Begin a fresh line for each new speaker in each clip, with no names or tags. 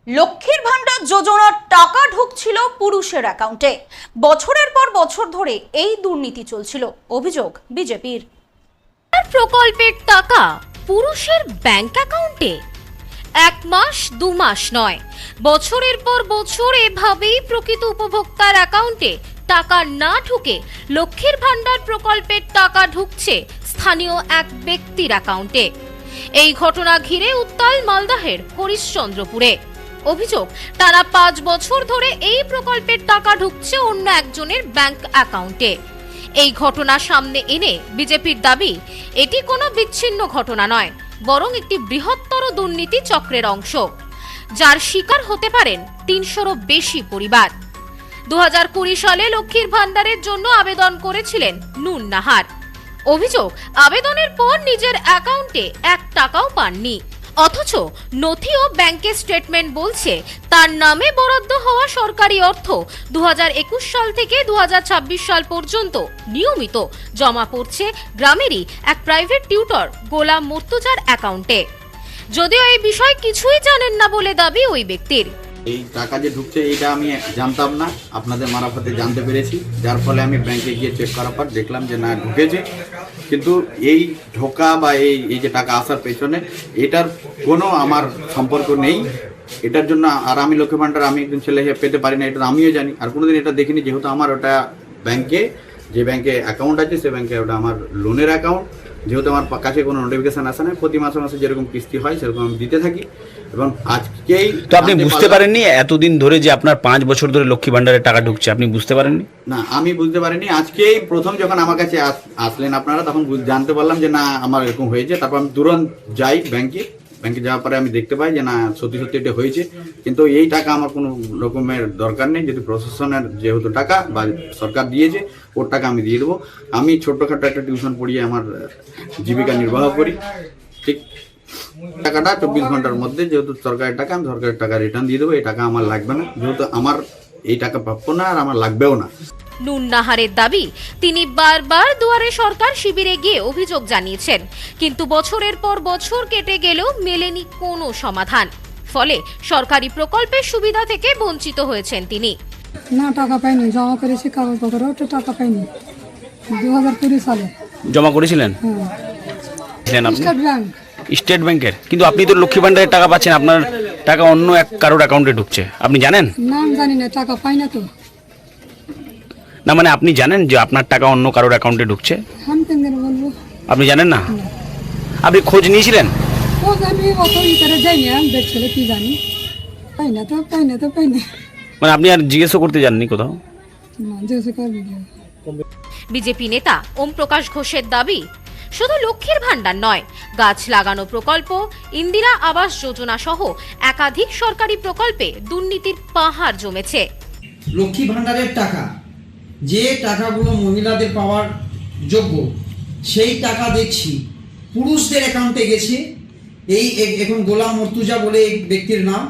লক্ষ্মীর ভান্ডার যোজনার টাকা ঢুকছিল পুরুষের অ্যাকাউন্টে। বছরের পর বছর ধরে এই দুর্নীতি চলছিল, অভিযোগ বিজেপির।
প্রকল্পের টাকা পুরুষের ব্যাংক অ্যাকাউন্টে 1 মাস 2 মাস নয়, বছরের পর বছর এভাবেই প্রকৃত উপভোক্তার অ্যাকাউন্টে টাকা না ঢুকে লক্ষ্মীর ভান্ডার প্রকল্পের টাকা ঢুকছে স্থানীয় এক ব্যক্তির অ্যাকাউন্টে। এই ঘটনা ঘিরে উত্তাল মালদহের হরিশ্চন্দ্রপুরে। অভিযোগ, টানা 5 বছর ধরে এই প্রকল্পের টাকা ঢুকছে অন্য একজনের ব্যাংক অ্যাকাউন্টে। এই ঘটনা সামনে এনে বিজেপির দাবি, এটি কোনো বিচ্ছিন্ন ঘটনা নয়, বরং একটি বৃহত্তর দুর্নীতি চক্রের অংশ, যার শিকার হতে পারেন 300-রও বেশি পরিবার। 2020 সালে লক্ষ্মীর ভান্ডারের জন্য আবেদন করেছিলেন নুন নাহার। অভিযোগ, আবেদনের পর নিজের অ্যাকাউন্টে 1 টাকাও পাননি, অথচ নথি ও ব্যাংকের স্টেটমেন্ট বলছে তার নামে বরাদ্দ হওয়া সরকারি অর্থ 2021 সাল থেকে 2026 সাল পর্যন্ত নিয়মিত জমা পড়ছে গ্রামেরই এক প্রাইভেট টিউটর গোলাম মুর্তুজার অ্যাকাউন্টে। যদিও এই বিষয় কিছুই জানেন না বলে দাবি ওই ব্যক্তির।
এই টাকা যে ঢুকছে এটা আমি জানতাম না, আপনাদের মারফতে জানতে পেরেছি, যার ফলে আমি ব্যাংকে গিয়ে চেক করার পর দেখলাম যে না ঢুকেছে। কিন্তু এই ঢোকা বা এই যে টাকা আসার পেছনে এটার কোনো আমার সম্পর্ক নেই। এটার জন্য আর আমি লক্ষ্মী ভান্ডার আমি একজন ছেলে পেতে পারি না, এটা আমিও জানি। আর কোনোদিন এটা দেখিনি, যেহেতু আমার ওটা ব্যাংকে, যে ব্যাংকে অ্যাকাউন্ট আছে সে ব্যাংকে ওটা আমার লোনের অ্যাকাউন্ট। যেহেতু আমার কাছে কোনো নোটিফিকেশন আসে না, প্রতি মাসে মাসে যেরকম কিস্তি হয় সেরকম আমি দিতে থাকি। এবং আজকেই
তো আপনি বুঝতে পারেননি এতদিন ধরে যে আপনার 5 বছর ধরে লক্ষ্মী ভান্ডারের টাকা ঢুকছে, আপনি বুঝতে পারেননি?
না, আমি বুঝতে পারিনি। আজকেই প্রথম যখন আমার কাছে আসলেন আপনারা, তখন জানতে পারলাম যে না আমার এরকম হয়েছে। তারপর আমি তুরন্ত যাই ব্যাংকে যাওয়ার পরে আমি দেখতে পাই যে না সত্যি সত্যি এটা হয়েছে। কিন্তু এই টাকা আমার কোনো রকমের দরকার নেই, যদি প্রশাসনের যেহেতু টাকা বা সরকার দিয়েছে ওর টাকা আমি দিয়ে দেবো। আমি ছোট্টখাটো একটা টিউশন পড়িয়ে আমার জীবিকা নির্বাহ করি, ঠিক। টাকাটা 24 ঘন্টার মধ্যে, যেহেতু সরকারের টাকা, আমি সরকারের টাকা রিটার্ন দিয়ে দেবো। এই টাকা আমার লাগবে না, যেহেতু আমার এই টাকা প্রাপ্য না আর আমার লাগবেও না।
নুন নাহারের দাবি, তিনি বারবার দুয়ারে সরকার শিবিরে গিয়ে অভিযোগ জানিয়েছেন, কিন্তু বছরের পর বছর কেটে গেলেও মেলেনি কোনো সমাধান। ফলে সরকারি প্রকল্পের সুবিধা থেকে বঞ্চিত হয়েছেন তিনি।
না, টাকা পাইনি, জমা করেছি কাগজপত্র, তো টাকা পাইনি। 2020 সালে
জমা করেছিলেন?
State bank.
স্টেট ব্যাংকের? কিন্তু আপনি তো লক্ষ্মী ভান্ডারের টাকা পাচ্ছেন, আপনার টাকা অন্য এক কারোর অ্যাকাউন্টে ঢুকছে, আপনি জানেন
নাম জানি না, টাকা পাই না তো।
না মানে আপনি জানেন যে আপনার টাকা অন্য কারোর অ্যাকাউন্টে ঢুকছে?
আমি কেন বলবো?
আপনি জানেন না? আপনি খোঁজ নিয়েছিলেন?
ও আমি অত ভিতরে যাই না, দেখছিলে কি জানি। পাই না তো, পাই না তো, পাই না।
মানে আপনি আর জিজ্ঞেসও করতে যাননি কোথাও?
না, যেসে করবি।
বিজেপি নেতা ওম প্রকাশ ঘোষের দাবি, শুধু লক্ষ্মীর ভান্ডার নয়, গাছ লাগানো প্রকল্প, ইন্দিরা আবাস যোজনা সহ একাধিক সরকারি প্রকল্পে দুর্নীতির পাহাড় জমেছে।
লক্ষ্মী ভান্ডারের টাকা, যে টাকাগুলো মহিলাদের পাওয়ার যোগ্য, সেই টাকা দেখছি পুরুষদের অ্যাকাউন্টে গেছে। এই এখন গোলাম মুর্তুজা বলে এক ব্যক্তির নাম,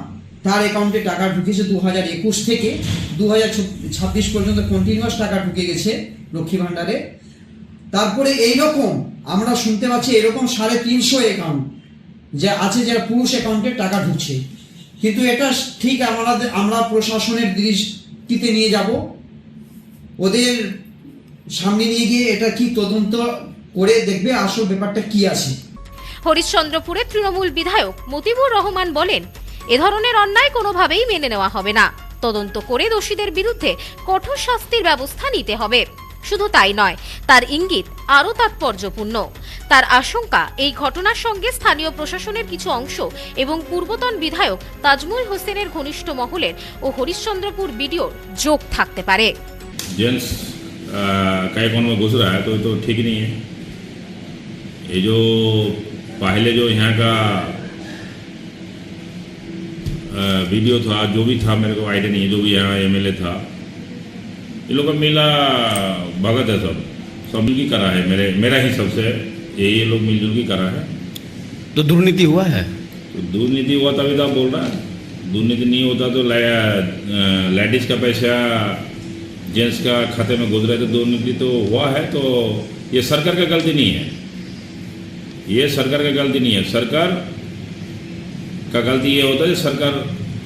তার অ্যাকাউন্টে টাকা ঢুকেছে 2021 থেকে 2026 পর্যন্ত কন্টিনিউয়াস টাকা ঢুকে গেছে লক্ষ্মী ভান্ডারে। তারপরে এইরকম আমরা শুনতে পাচ্ছি এরকম 350 অ্যাকাউন্ট যা আছে, যারা পুরুষ অ্যাকাউন্টে টাকা ঢুকছে। কিন্তু এটা ঠিক আমরা প্রশাসনের দৃষ্টিতে নিয়ে যাব, ওদের সামনে নিয়ে গিয়ে এটা কি তদন্ত করে দেখবে আসল ব্যাপারটা কি আছে।
হরিশ্চন্দ্রপুরের তৃণমূল বিধায়ক মতিবুর রহমান বলেন, এ ধরনের অন্যায় কোনোভাবেই মেনে নেওয়া হবে না, তদন্ত করে দোষীদের বিরুদ্ধে কঠোর শাস্তির ব্যবস্থা নিতে হবে। শুধু তাই নয়, তার ইঙ্গিত আরও তাৎপর্যপূর্ণ। তার আশঙ্কা, এই ঘটনার সঙ্গে স্থানীয় প্রশাসনের কিছু অংশ এবং পূর্বতন বিধায়ক তাজমুল হোসেনের ঘনিষ্ঠ মহলের ও হরিশ্চন্দ্রপুর বিডিওর যোগ থাকতে পারে।
जेंट्स का अकाउंट में घुस रहा है तो ठीक नहीं है। ये जो पहले जो यहाँ का वीडियो था, जो भी था मेरे को आइडिया नहीं है, जो भी यहाँ एमएलए था, ये लोग का मिला भगत है, सब मिल की करा है। मेरा ही सबसे ये लोग मिलजुल की करा है।
तो दुर्नीति हुआ है?
तो दुर्नीति हुआ तभी तो आप बोल रहा है। दुर्नीति नहीं होता तो लेडीज का पैसा जेंट्स का खाते में गुजरे तो दुर्नीति तो हुआ है। तो ये सरकार का गलती नहीं है, ये सरकार का गलती नहीं है। सरकार का गलती ये होता है सरकार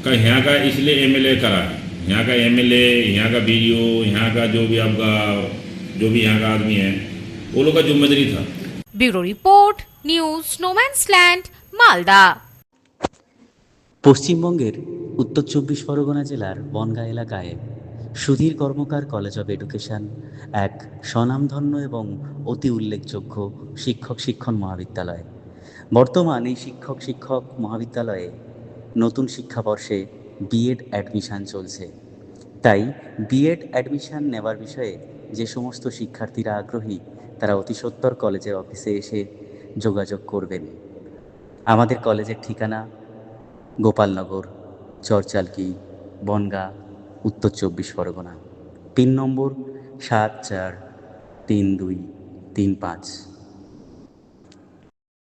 का यहाँ का इसलिए एमएलए करा है। यहाँ का एमएलए, यहाँ का बीडीओ, यहाँ का जो भी आपका जो भी यहाँ का आदमी है वो लोग का जिम्मेदारी था।
ব্যুরো রিপোর্ট, নিউজ স্নোম্যান্সল্যান্ড, মালদা।
পশ্চিমবঙ্গের উত্তর চব্বিশ পরগনা জেলার বনগাঁ এলাকায় Sudhir Karmakar college of education এক স্বনামধন্য এবং অতি উল্লেখযোগ্য শিক্ষণ মহাবিদ্যালয়। বর্তমান এই শিক্ষক মহাবিদ্যালয়ে নতুন শিক্ষাবর্ষে বিএড অ্যাডমিশান চলছে। তাই বিএড অ্যাডমিশান নেওয়ার বিষয়ে যে সমস্ত শিক্ষার্থীরা আগ্রহী তারা অতি সত্বর কলেজের অফিসে এসে যোগাযোগ করবেন। আমাদের কলেজের ঠিকানা গোপালনগর, চরচালকি, বনগাঁ, উত্তর চব্বিশ পরগনা। পিন নম্বর 743235।